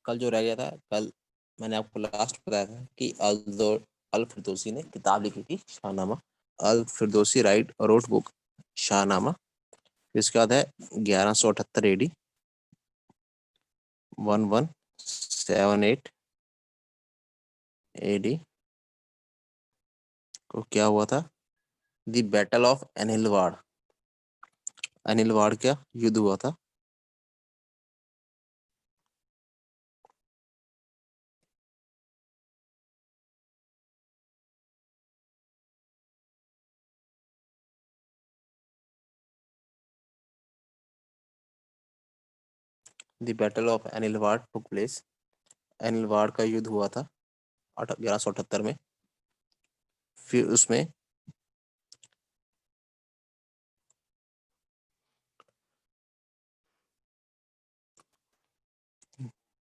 कल जो रह गया था, कल मैंने आपको लास्ट बताया था कि अल फिरदौसी ने किताब लिखी थी शाहनामा। अल फिरदौसी रोट बुक शाहनामा। इसके बाद है 1178 AD, 1178 AD को क्या हुआ था? The battle of Anilwad. Anilwad क्या युद्ध हुआ था? The battle of Anilwad took place. Anilwad का युद्ध हुआ था 1178 में। फिर उसमें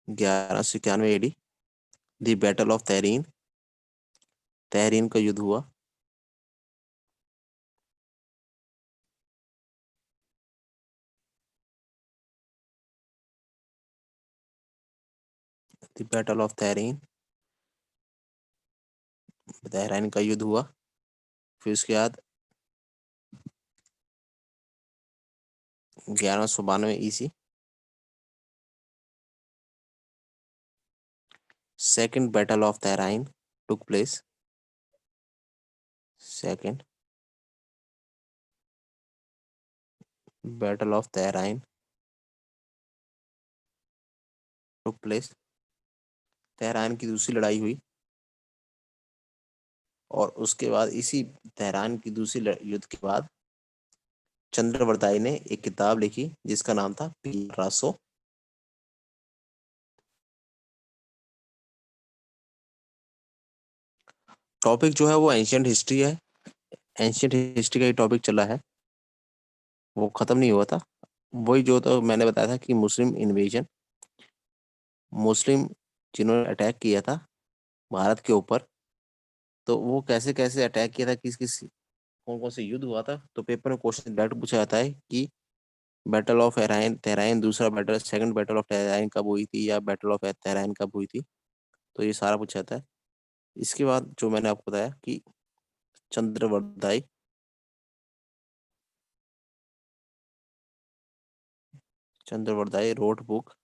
1191 AD the battle of Tarain. Tarain का युद्ध हुआ। The battle of Tarain, Tarain का युद्ध हुआ। फिर उसके बाद 1192 ईसी second battle of Tarain took place. Second battle of Tarain took place. Tarain की दूसरी लड़ाई हुई और उसके बाद इसी तहरान की दूसरी युद्ध के बाद चंद्रवरदाई ने एक किताब लिखी जिसका नाम था पीरासो। टॉपिक जो है वो एंशियंट हिस्ट्री है। एंशियंट हिस्ट्री का ही टॉपिक चला है, वो खत्म नहीं हुआ था। वही जो तो मैंने बताया था कि मुस्लिम इन्वेजन, मुस्लिम जिन्होंने अटैक किया था भारत के ऊपर, तो वो कैसे कैसे अटैक किया था, किस किस कौन कौन से युद्ध हुआ था। तो पेपर में क्वेश्चन डायरेक्ट पूछा जाता है कि बैटल ऑफ तेहरान, तेहरान दूसरा battle, second battle of Tehran कब हुई थी, या बैटल ऑफ तेहरान कब हुई थी। तो ये सारा पूछा जाता है। इसके बाद जो मैंने आपको बताया कि Chandbardai, Chandbardai wrote book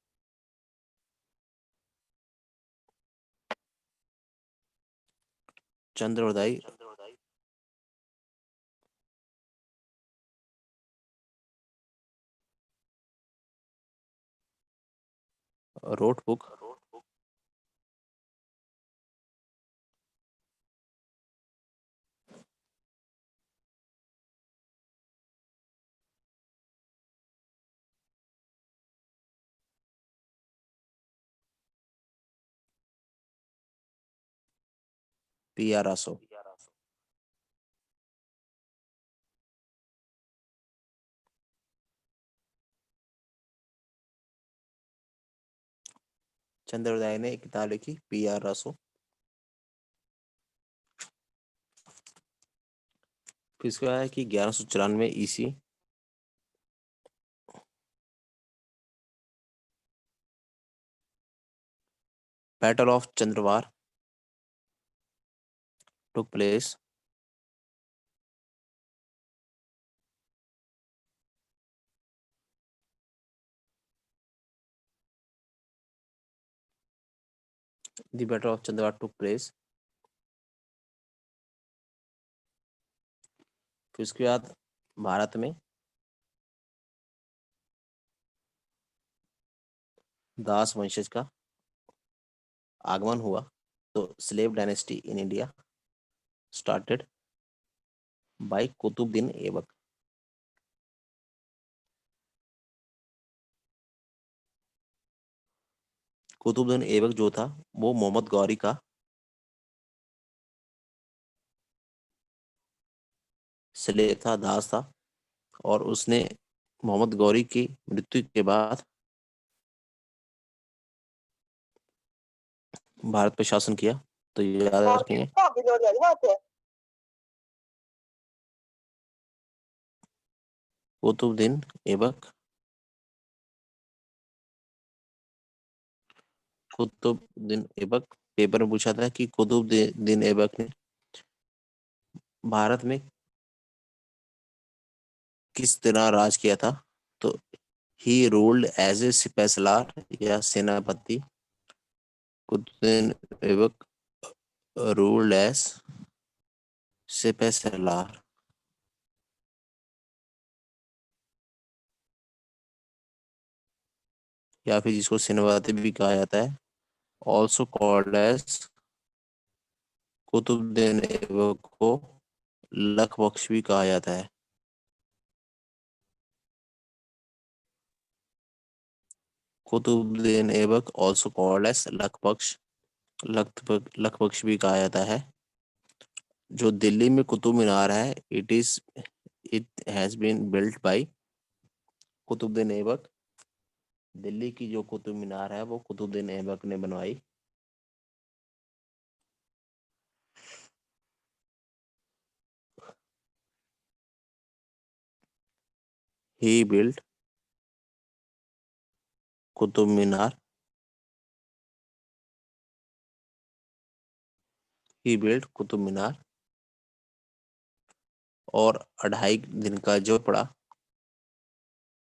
Chandbardai wrote book पियारासो। चंद्रवरदाई ने एक किताब लिखी पियारासो। फिर इसके बाद है कि 1194 ईसी battle of Chandawar took place. The battle of Chandawar took place. फिर उसके बाद भारत में दास वंशज का आगमन हुआ। तो slave dynasty in India started by Qutbuddin Aibak. Qutbuddin Aibak जो था वो मोहम्मद गौरी का स्लेव था, दास था। और उसने मोहम्मद गौरी की मृत्यु के बाद भारत पे शासन किया। तो ये याद रखेंगे। कुतुबुद्दीन ऐबक, कुतुबुद्दीन ऐबक, पेपर में पूछा था कि कुतुबुद्दीन ऐबक ने भारत में किस तरह राज किया था? तो ही रूल्ड एज ए सिपह सलार या सेनापति। कुतुबुद्दीन ऐबक रूल्ड एज सिपह सलार, या फिर जिसको सेनापति भी कहा जाता है, also called as. Qutubuddin Aibak को लख बख्श भी कहा जाता है। Qutubuddin Aibak also called as लख बख्श, लख बख्श भी कहा जाता है। जो दिल्ली में कुतुब मीनार है, it has been built by Qutbuddin Aibak. Delhi की जो कुतुब मीनार है वो कुतुबुद्दीन ऐबक ने बनवाई। ही बिल्ट कुतुब मीनार, ही बिल्ट कुतुब मीनार। और 2.5 दिन का झोपड़ा,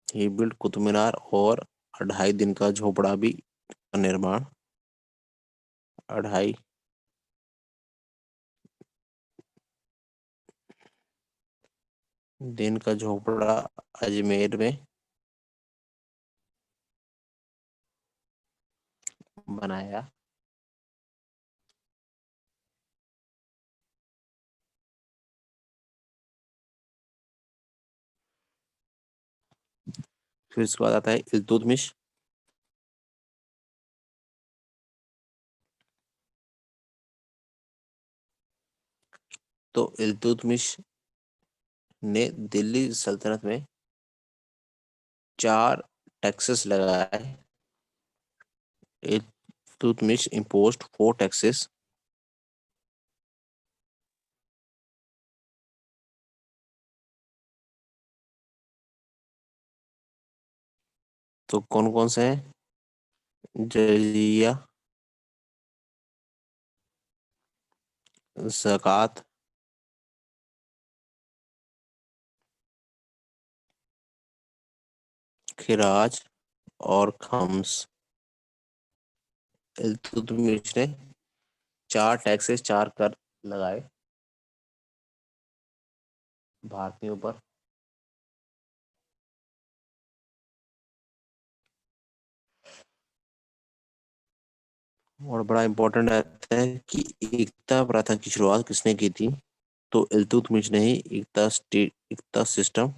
ही बिल्ट कुतुब मीनार और 2.5 दिन का झोपड़ा भी का निर्माण। 2.5 दिन का झोपड़ा अजमेर में बनाया। फिर उसके बाद आता है इल्तुतमिश। तो इल्तुतमिश ने दिल्ली सल्तनत में 4 टैक्सेस लगाए। Iltutmish imposed 4 taxes। तो कौन कौन से हैं? जजिया, ज़कात, खिराज और खम्स। इल्तुतमिश ने 4 टैक्सेस, 4 कर लगाए भारतीयों पर। और बड़ा इंपॉर्टेंट रहता है कि एकता प्रथा की शुरुआत किसने की थी? तो इल्तुतमिश ने ही एकता सिस्टम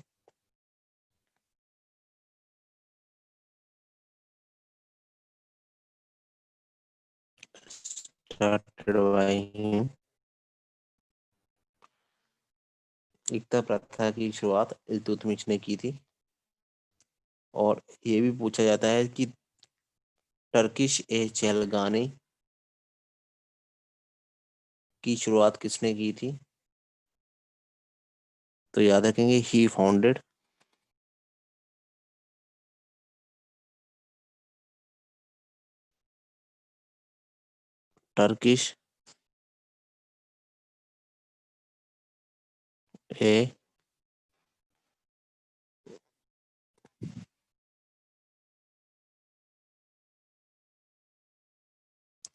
स्टार्टेड बाय हिम। एकता प्रथा की शुरुआत इल्तुतमिश ने की थी। और ये भी पूछा जाता है कि टर्किश ए चहलगानी की शुरुआत किसने की थी? तो याद रखेंगे ही फाउंडेड टर्किश ए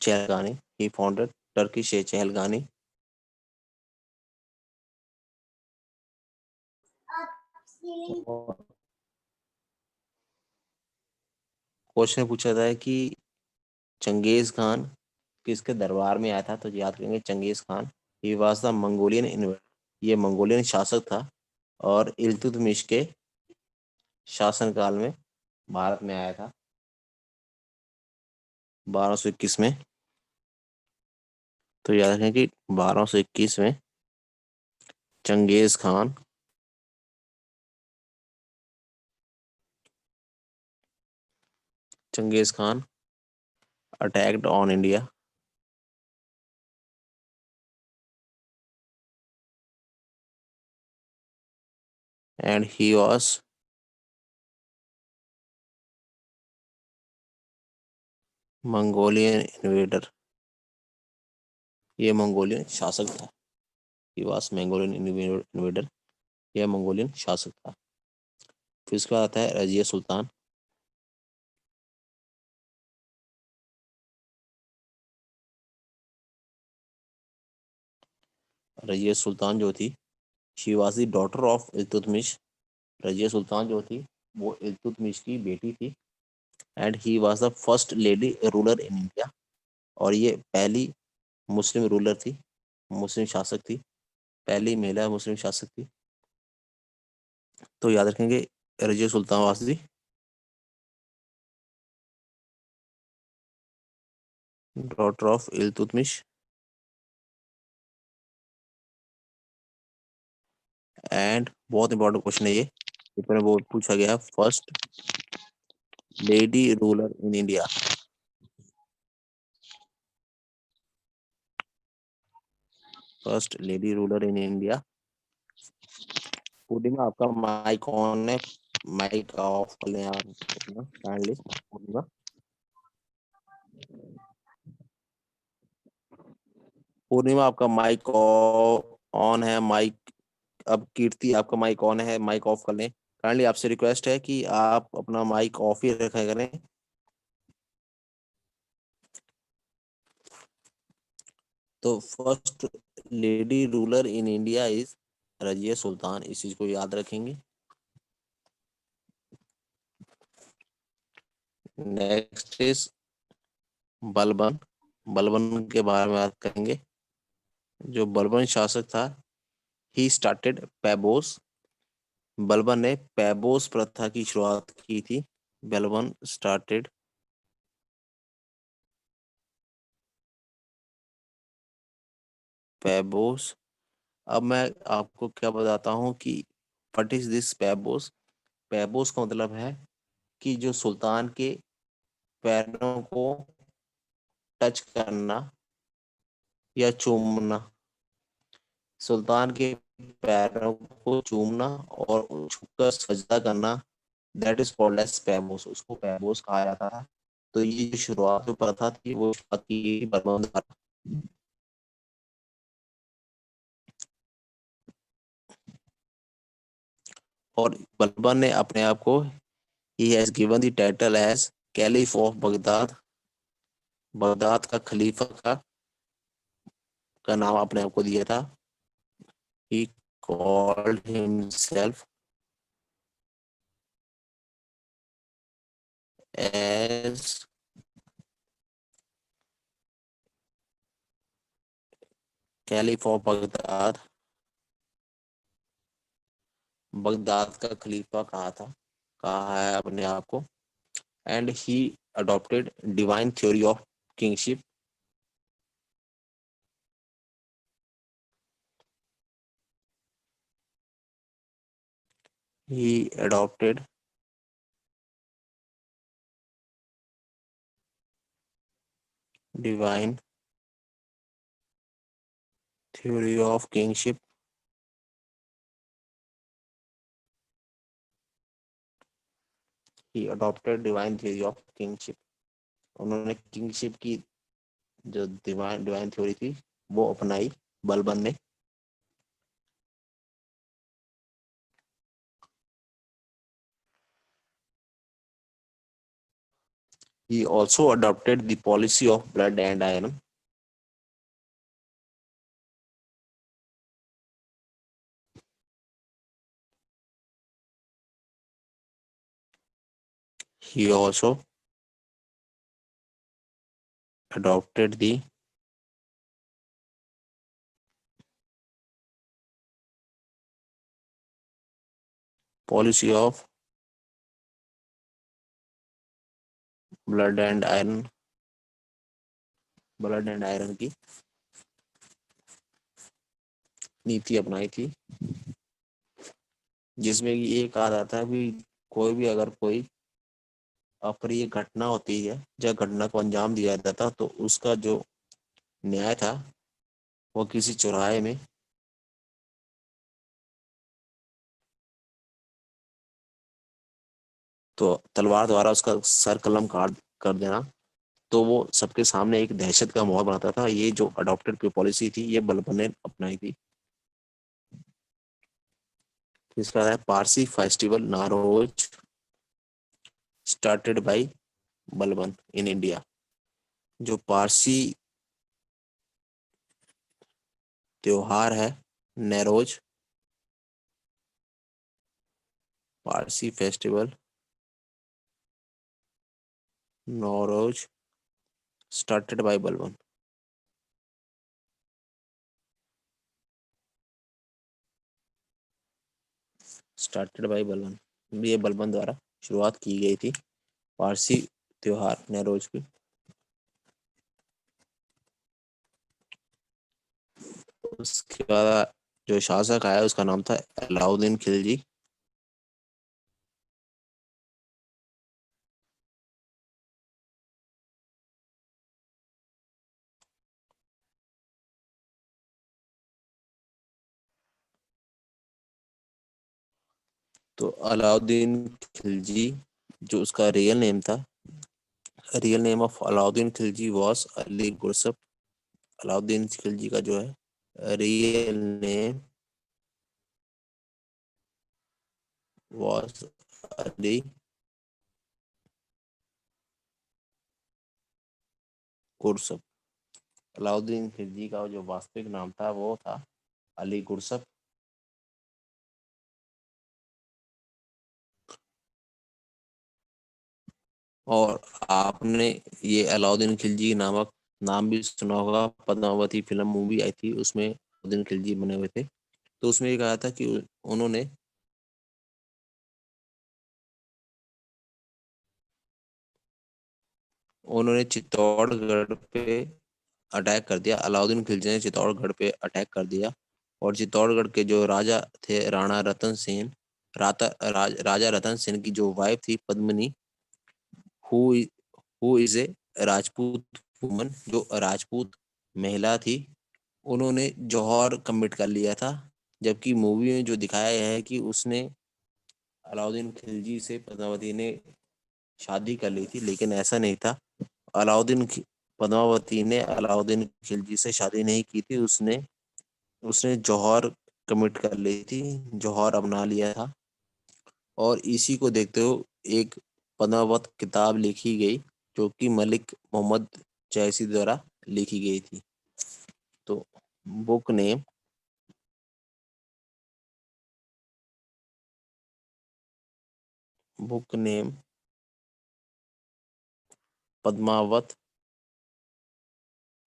चहलगानी, ही फाउंडेड टर्किश ए चहलगानी। क्वेश्चन पूछा था कि चंगेज खान किसके दरबार में आया था? तो याद करेंगे Genghis Khan, he was the Mongolian invader, ये मंगोलियन शासक था। और इल्तुतमिश के शासनकाल में भारत में आया था 1221 में। तो याद रखें कि 1221 में Genghis Khan Genghis Khan attacked on India and he was Mongolian invader, ये मंगोलियन शासक था। ही वाज मंगोलियन इन्वेडर, यह मंगोलियन शासक था। फिर उसके बाद आता है रजिया सुल्तान। रजिया सुल्तान जो थी, she was the daughter of Iltutmish. Razia Sultan जो थी वो इल्तुतमिश की बेटी थी। And he was the first lady ruler in India, और ये पहली मुस्लिम रूलर थी, मुस्लिम शासक थी, पहली महिला मुस्लिम शासक थी। तो याद रखेंगे Razia Sultan was the daughter of Iltutmish. And बहुत इंपॉर्टेंट क्वेश्चन है ये, पेपर में वो पूछा गया, first lady ruler in India. First lady ruler in India. Purnima आपका माइक ऑन है, माइक ऑफ कर लें आप अपना काइंडली। पूर्णिमा, पूर्णिमा आपका माइक ऑन है, माइक। अब कीर्ति आपका माइक ऑन है, माइक ऑफ कर लें। काइंडली आपसे रिक्वेस्ट है कि आप अपना माइक ऑफ ही रखा करें। तो first lady ruler in India is Razia Sultan, इस चीज को याद रखेंगे। Next is Balban. बलबन के बारे में बात करेंगे। जो बलबन शासक था, ही स्टार्टेड पैबोस। बलबन ने पैबोस प्रथा की शुरुआत की थी। बलबन स्टार्टेड पैबोस। अब मैं आपको क्या बताता हूँ कि व्हाट इज दिस पैबोस। पैबोस का मतलब है कि जो सुल्तान के पैरों को टच करना या चूमना, सुल्तान के पैरों को चूमना और छूकर सजदा करना, दैट इज कॉल्ड एज पैबोस, उसको पैबोस कहा जाता है। तो ये जो शुरुआत जो प्रथा थी वो शुरुआत की गई बलबन द्वारा। और बलबन ने अपने आप को, he has given the title as caliph of Baghdad. Baghdad का खलीफा का नाम अपने आप को दिया था। He called himself as caliph of Baghdad. Baghdad का खलीफा कहा है अपने आप को। And he adopted divine theory of kingship. He adopted divine theory of kingship. He adopted divine theory of kingship. उन्होंने किंगशिप की जो डिवाइन डिवाइन थ्योरी थी वो अपनाई, बलबन ने। He also adopted the policy of blood and iron. He also adopted the policy of blood and iron, blood and iron की नीति अपनाई थी, जिसमें ये कहा जाता है कि कोई भी अगर कोई अप्रिय घटना होती है, जब घटना को अंजाम दिया जाता तो उसका जो न्याय था वो किसी चौराहे में तो तलवार द्वारा उसका सर कलम काट कर देना, तो वो सबके सामने एक दहशत का माहौल बनाता था। ये जो अडॉप्टेड पॉलिसी थी ये बलबन ने अपनाई थी। तीसरा है Parsi festival Nauroz started by Balban in India. जो पारसी त्योहार है Nauroz, Parsi festival Nauroz started by Balban. Started by Balban, ये बलबन द्वारा शुरुआत की गई थी पारसी त्योहार नौरोज की। उसके बाद जो शासक आया उसका नाम था अलाउद्दीन खिलजी। तो अलाउद्दीन खिलजी, जो उसका रियल नेम था, real name of Alauddin Khilji was Ali Gurshasp. Alauddin Khilji का जो है real name was Ali Gurshasp. Alauddin Khilji का जो वास्तविक नाम था वो था अली गुरसप। और आपने ये अलाउद्दीन खिलजी नामक नाम भी सुना होगा, पद्मावती फिल्म मूवी आई थी उसमें अलाउद्दीन खिलजी बने हुए थे। तो उसमें ये कहा था कि उन्होंने उन्होंने चित्तौड़गढ़ पे अटैक कर दिया। अलाउद्दीन खिलजी ने चित्तौड़गढ़ पे अटैक कर दिया। और चित्तौड़गढ़ के जो राजा थे राणा रतन सेन, राजा रतन सेन की जो वाइफ थी Padmini, who who is a Rajput woman, जो राजपूत महिला थी, उन्होंने जौहर कमिट कर लिया था। जबकि मूवी में जो दिखाया है कि उसने अलाउद्दीन खिलजी से पद्मावती ने शादी कर ली थी, लेकिन ऐसा नहीं था। अलाउद्दीन पद्मावती ने अलाउद्दीन खिलजी से शादी नहीं की थी। उसने उसने जौहर कमिट कर ली थी, जौहर अपना लिया था। और इसी को देखते हुए एक पद्मावत किताब लिखी गई जो कि मलिक मोहम्मद जैसी द्वारा लिखी गई थी। तो book name book name Padmavat,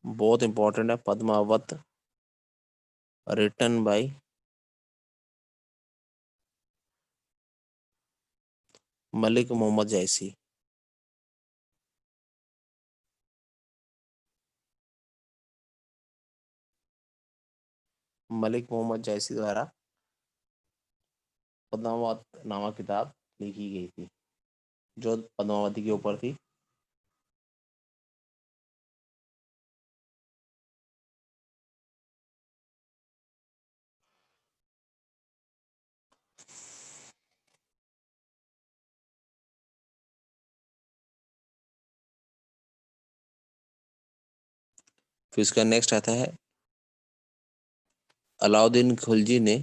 बहुत इंपॉर्टेंट है, पद्मावत रिटन बाय मलिक मोहम्मद जैसी। मलिक मोहम्मद जैसी द्वारा पद्मावत नामक किताब लिखी गई थी जो पद्मावती के ऊपर थी। फिर इसका नेक्स्ट आता है अलाउद्दीन खिलजी ने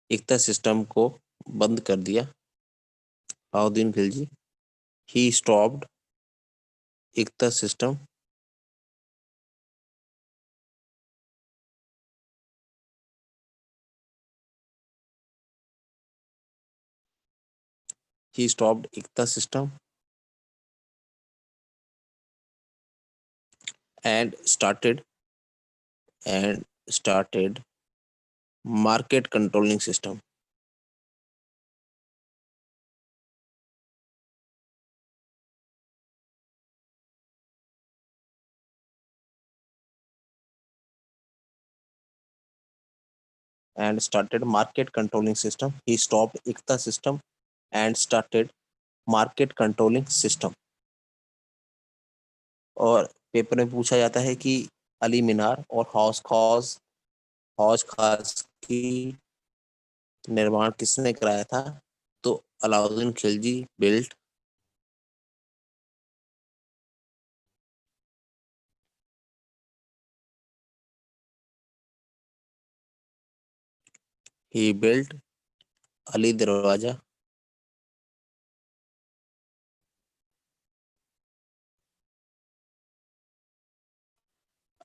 एकता सिस्टम को बंद कर दिया। Alauddin Khilji, he stopped Ekta system, he stopped ekta system and started market controlling system, and started market controlling system. He stopped ekta system and started market controlling system। और पेपर में पूछा जाता है कि अली मीनार और हौज खास की निर्माण किसने कराया था। तो Alauddin Khilji built He built Ali Darwaza,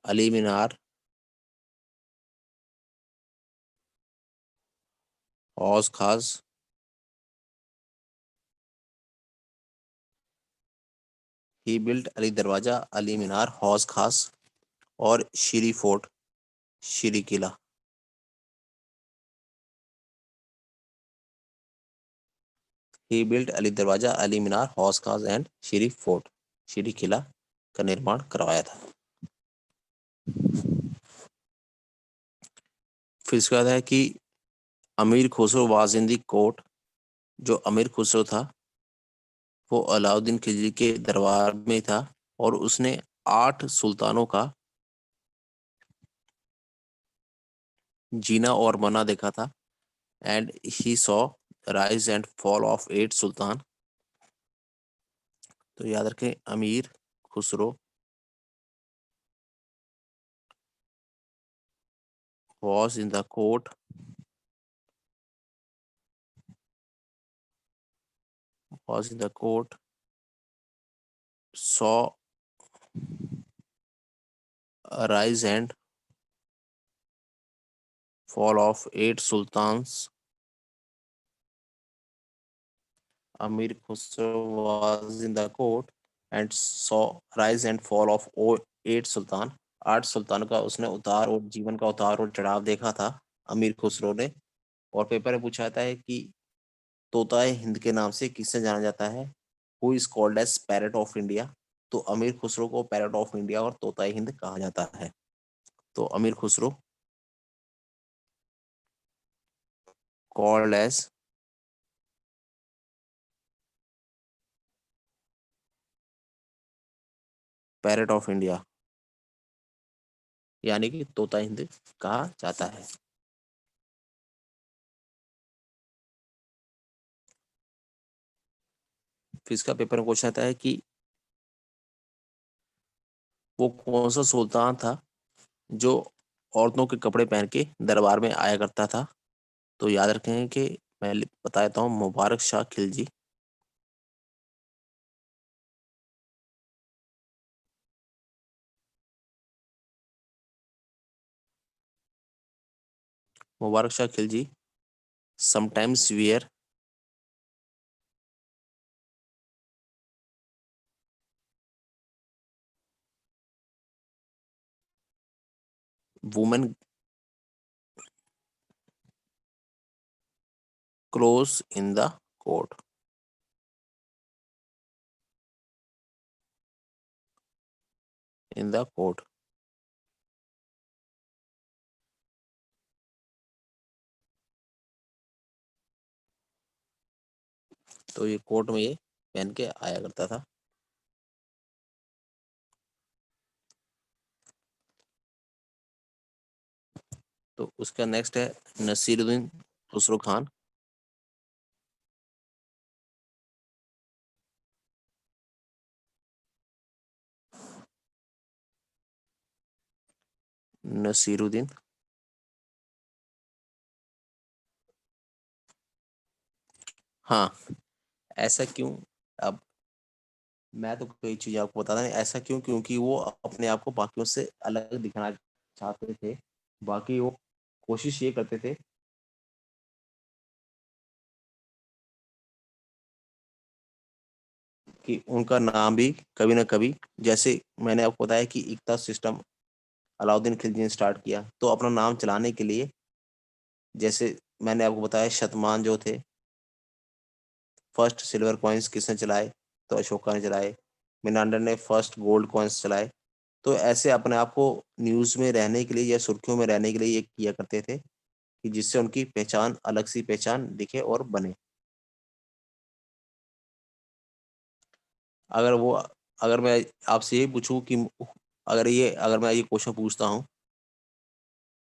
Ali Minar, Hauz Khas. He built Ali Darwaza, Ali Minar, Hauz Khas और शीरी फोर्ट, शीरी किला. He built Ali Darwaza, Ali Minar, Hauz Khas and Siri fort, Siri किला का निर्माण करवाया था. फिर इसके बाद है कि अमीर Khusro was in the court. जो अमीर खुसरो था वो अलाउद्दीन खिलजी के दरबार में था और उसने 8 सुल्तानों का जीना और मना देखा था. And he saw rise and fall of 8 सुल्तान. तो याद रखें, अमीर Khusro was in the court, saw a rise and fall of 8 sultans. Amir Khusro was in the court and saw rise and fall of 8 sultan. 8 सुल्तान का उसने उतार और जीवन का उतार और चढ़ाव देखा था अमीर खुसरो ने. और पेपर में पूछा जाता है कि तोता हिंद के नाम से किसे जाना जाता है. Who is called as parrot of India. तो अमीर खुसरो को पैरट ऑफ इंडिया और तोता हिंद कहा जाता है. तो Amir Khusro called as parrot of India, यानी कि तोता हिंद कहा जाता है. फिर इसका पेपर में क्वेश्चन आता है कि वो कौन सा सुल्तान था जो औरतों के कपड़े पहन के दरबार में आया करता था. तो याद रखें कि मैं बता देता हूँ, Mubarak Shah Khilji. Mubarak Shah Khilji sometimes wear women clothes in the court. In the court. तो ये कोर्ट में ये पहन के आया करता था. तो उसका नेक्स्ट है नसीरुद्दीन खुसरो खान. नसीरुद्दीन. हाँ, ऐसा क्यों. अब मैं तो कई चीजें आपको बताता नहीं ऐसा क्यों, क्योंकि वो अपने आप को बाकियों से अलग दिखाना चाहते थे. बाकी वो कोशिश ये करते थे कि उनका नाम भी कभी ना कभी, जैसे मैंने आपको बताया कि इक्ता सिस्टम अलाउद्दीन खिलजी ने स्टार्ट किया, तो अपना नाम चलाने के लिए, जैसे मैंने आपको बताया शतमान जो थे, फर्स्ट सिल्वर कॉइन्स किसने चलाए, तो अशोका ने चलाए. मिनांडर ने फर्स्ट गोल्ड कॉइन्स चलाए. तो ऐसे अपने आप को न्यूज़ में रहने के लिए या सुर्खियों में रहने के लिए ये किया करते थे कि जिससे उनकी पहचान, अलग सी पहचान दिखे और बने. अगर वो अगर मैं आपसे ये पूछूं कि अगर मैं ये क्वेश्चन पूछता हूँ,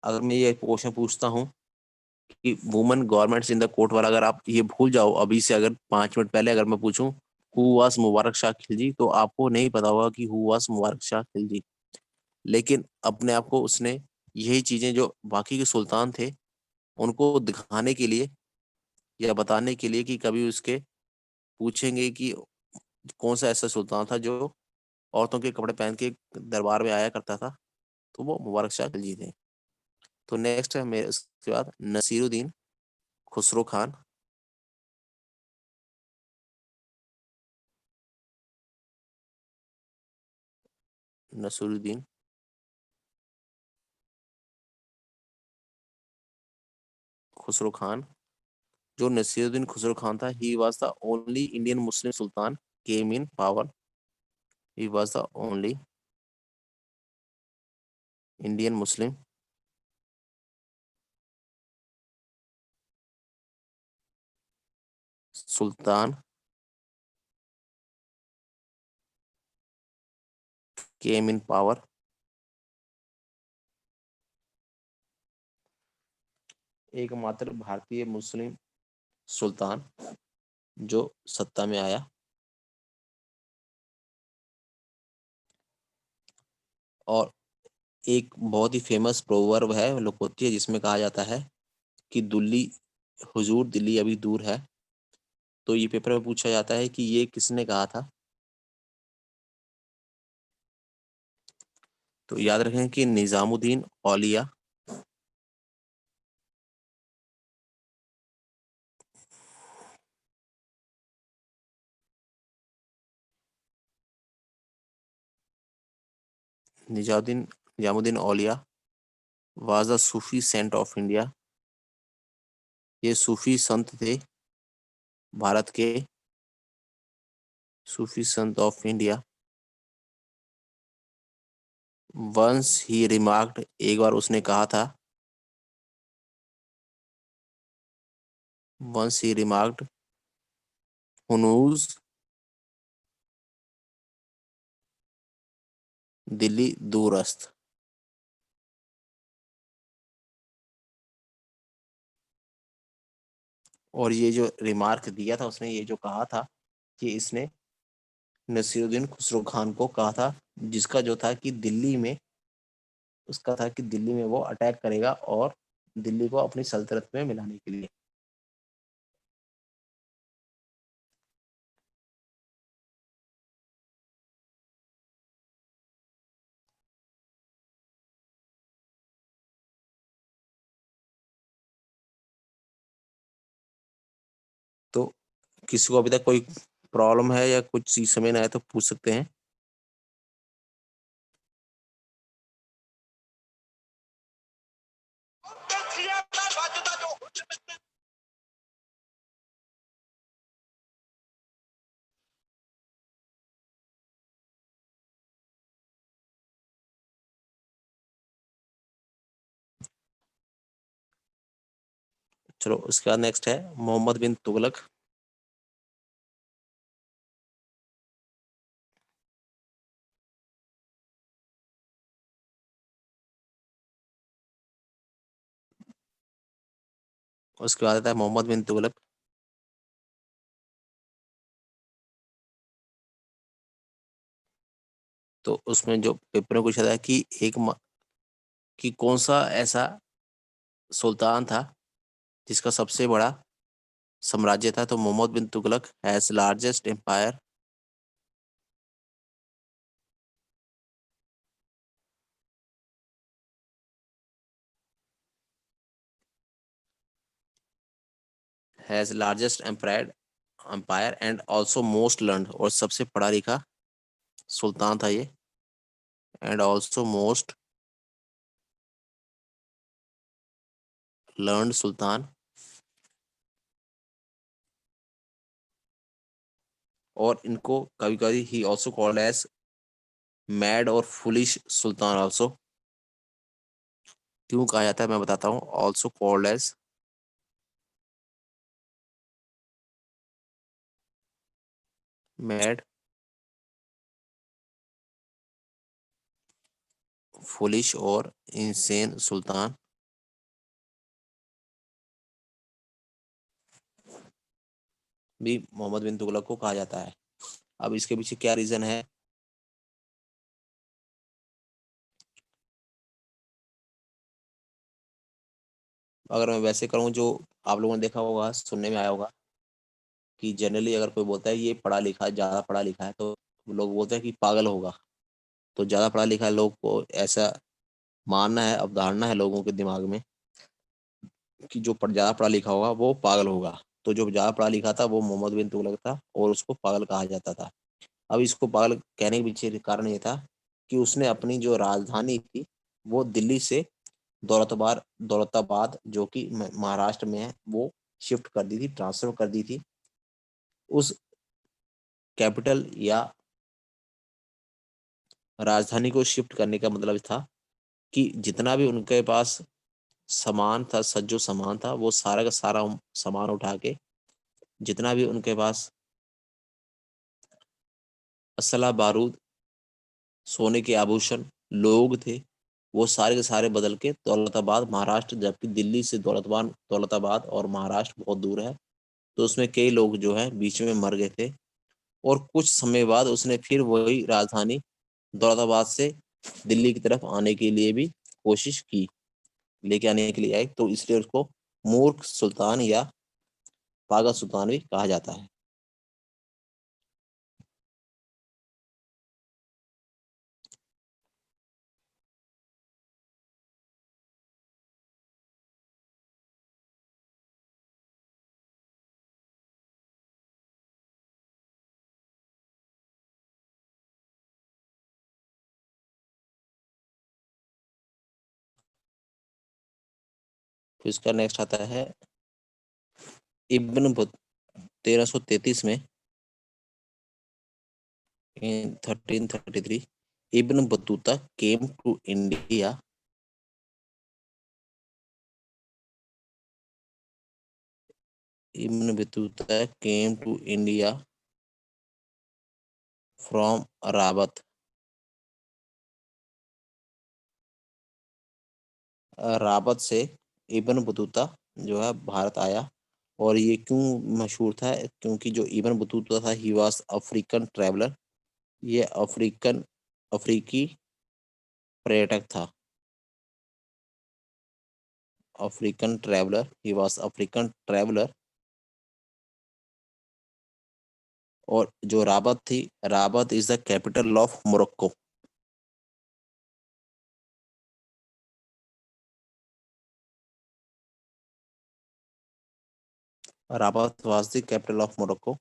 अगर मैं ये क्वेश्चन पूछता हूँ कि women governments in the court वाला, अगर आप ये भूल जाओ अभी से, अगर 5 मिनट पहले अगर मैं पूछूं हु वाज मुबारक शाह खिलजी, तो आपको नहीं पता होगा कि हु वाज मुबारक शाह खिलजी. लेकिन अपने आप को उसने यही चीजें जो बाकी के सुल्तान थे उनको दिखाने के लिए या बताने के लिए कि कभी उसके पूछेंगे कि कौन सा ऐसा सुल्तान था जो औरतों के कपड़े पहन के दरबार में आया करता था, तो वो मुबारक शाह खिलजी थे। तो नेक्स्ट है मेरे उसके बाद नसीरुद्दीन खुसरो खान। नसीरुद्दीन खुसरो खान। जो नसीरुद्दीन खुसरो खान था, he was the only Indian Muslim Sultan came in power. He was the only Indian Muslim Sultan came in power. एकमात्र भारतीय मुस्लिम सुल्तान जो सत्ता में आया। और एक बहुत ही फेमस प्रोवर्ब है, लोकोक्ति है, जिसमें कहा जाता है कि दुल्ली हुजूर दिल्ली अभी दूर है। तो ये पेपर में पूछा जाता है कि ये किसने कहा था। तो याद रखें कि Nizamuddin Auliya. Nizamuddin Auliya was the Sufi saint of India. ये सूफी संत थे भारत के, सूफी संत of India. Once he remarked, एक बार उसने कहा था। वंस ही रिमार्क्ड, हुनूज दिल्ली दूरस्थ। और ये जो रिमार्क दिया था उसने, ये जो कहा था कि इसने नसीरुद्दीन खुसरो खान को कहा था, जिसका जो था कि दिल्ली में, उसका था कि दिल्ली में वो अटैक करेगा और दिल्ली को अपनी सल्तनत में मिलाने के लिए। तो किसी को अभी तक कोई प्रॉब्लम है या कुछ चीज समझ ना आए तो पूछ सकते हैं। चलो उसके बाद नेक्स्ट है मोहम्मद बिन तुगलक। उसके बाद आता है मोहम्मद बिन तुगलक। तो उसमें जो पेपर में पूछा था कि कि कौन सा ऐसा सुल्तान था जिसका सबसे बड़ा साम्राज्य था। तो Mohammad bin Tughlaq has largest empire, has largest empire and also most learn, और सबसे पढ़ा लिखा सुल्तान था ये, and also most learned sultan. और इनको कभी कभी he also called as mad और फुलिश सुल्तान ऑल्सो। क्यों कहा जाता है मैं बताता हूँ। Also called as mad, foolish और इंसेन सुल्तान भी मोहम्मद बिन तुगलक को कहा जाता है। अब इसके पीछे क्या रीजन है। अगर मैं वैसे करूँ, जो आप लोगों ने देखा होगा, सुनने में आया होगा कि जनरली अगर कोई बोलता है ये पढ़ा लिखा है, ज़्यादा पढ़ा लिखा है, तो लोग बोलते हैं कि पागल होगा। तो ज़्यादा पढ़ा लिखा लोग को ऐसा मानना है, अवधारणा है लोगों के दिमाग में कि जो ज़्यादा पढ़ा लिखा होगा वो पागल होगा। तो जो ज़्यादा पढ़ा लिखा था वो मोहम्मद बिन तुगलक था और उसको पागल कहा जाता था। अब इसको पागल कहने के पीछे कारण ये था कि उसने अपनी जो राजधानी थी वो दिल्ली से दौलताबाद दौलताबाद जो कि महाराष्ट्र में है, वो शिफ्ट कर दी थी, ट्रांसफर कर दी थी। उस कैपिटल या राजधानी को शिफ्ट करने का मतलब था कि जितना भी उनके पास सामान था, सज्जो सामान था, वो सारा का सारा सामान उठा के, जितना भी उनके पास असला बारूद, सोने के आभूषण, लोग थे, वो सारे के सारे बदल के दौलताबाद महाराष्ट्र, जबकि दिल्ली से दौलताबाद दौलताबाद और महाराष्ट्र बहुत दूर है, तो उसमें कई लोग जो है बीच में मर गए थे। और कुछ समय बाद उसने फिर वही राजधानी दौलताबाद से दिल्ली की तरफ आने के लिए भी कोशिश की, लेके आने के लिए आई, तो इसलिए उसको मूर्ख सुल्तान या पागल सुल्तान भी कहा जाता है। फिर इसका नेक्स्ट आता है इब्न 1333 में, in 1333, Ibn Battuta came to India. Ibn Battuta came to India from Rabat. Rabat से इब्न बतूता जो है भारत आया। और ये क्यों मशहूर था? क्योंकि जो इब्न बतूता था, ही वाज अफ्रीकन ट्रैवलर। ये अफ्रीकी पर्यटक था। African traveller, he was African traveller. और जो राबत थी, Rabat is the capital of Morocco. Rabat was the capital of Morocco.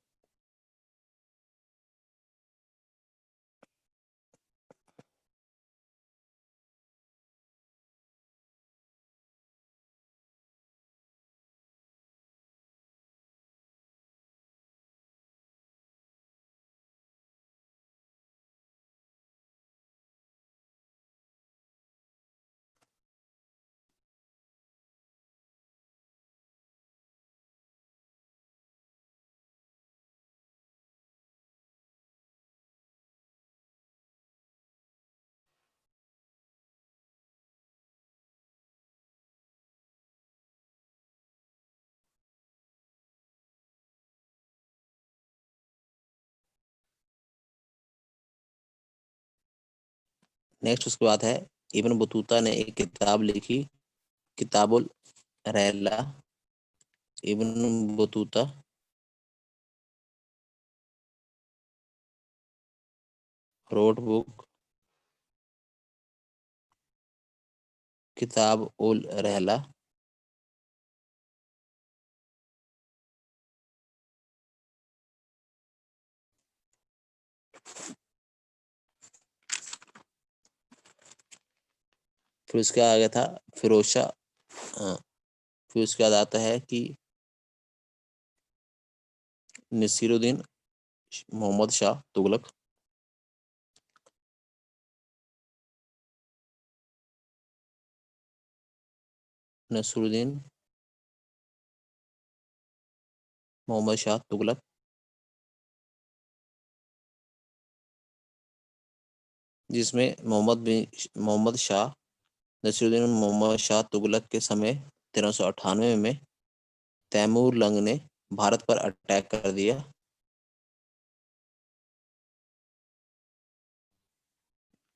Next उसके बाद है, इब्न बतूता ने एक किताब लिखी, किताबुल रहला। इब्न बतूता रोड बुक किताब उल रहला। फिर उसके आगे था फिरोज शाह। हाँ, फिर उसके बाद आता है कि नसीरुद्दीन मोहम्मद शाह तुगलक। नसरुद्दीन मोहम्मद शाह तुगलक, जिसमें मोहम्मद शाह, नसीरुद्दीन मोहम्मद शाह तुगलक के समय 1398 में तैमूर लंग ने भारत पर अटैक कर दिया।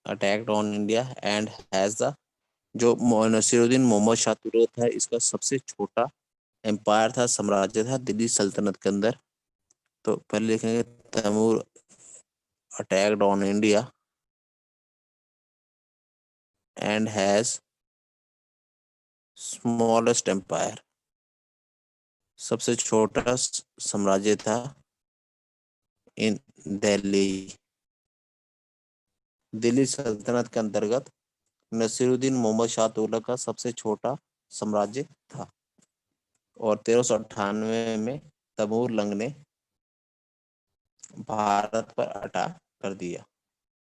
Attacked on India and has the जो नसीरुद्दीन मोहम्मद शाह तुगलक था, इसका सबसे छोटा एम्पायर था, साम्राज्य था दिल्ली सल्तनत के अंदर। तो पहले लिखेंगे Timur attacked on India and has smallest empire, सबसे छोटा साम्राज्य था इन दिल्ली, दिल्ली सल्तनत के अंतर्गत नसीरुद्दीन मोहम्मद शाह तुगलक का सबसे छोटा साम्राज्य था। और 1398 में तैमूर लंग ने भारत पर अटैक कर दिया।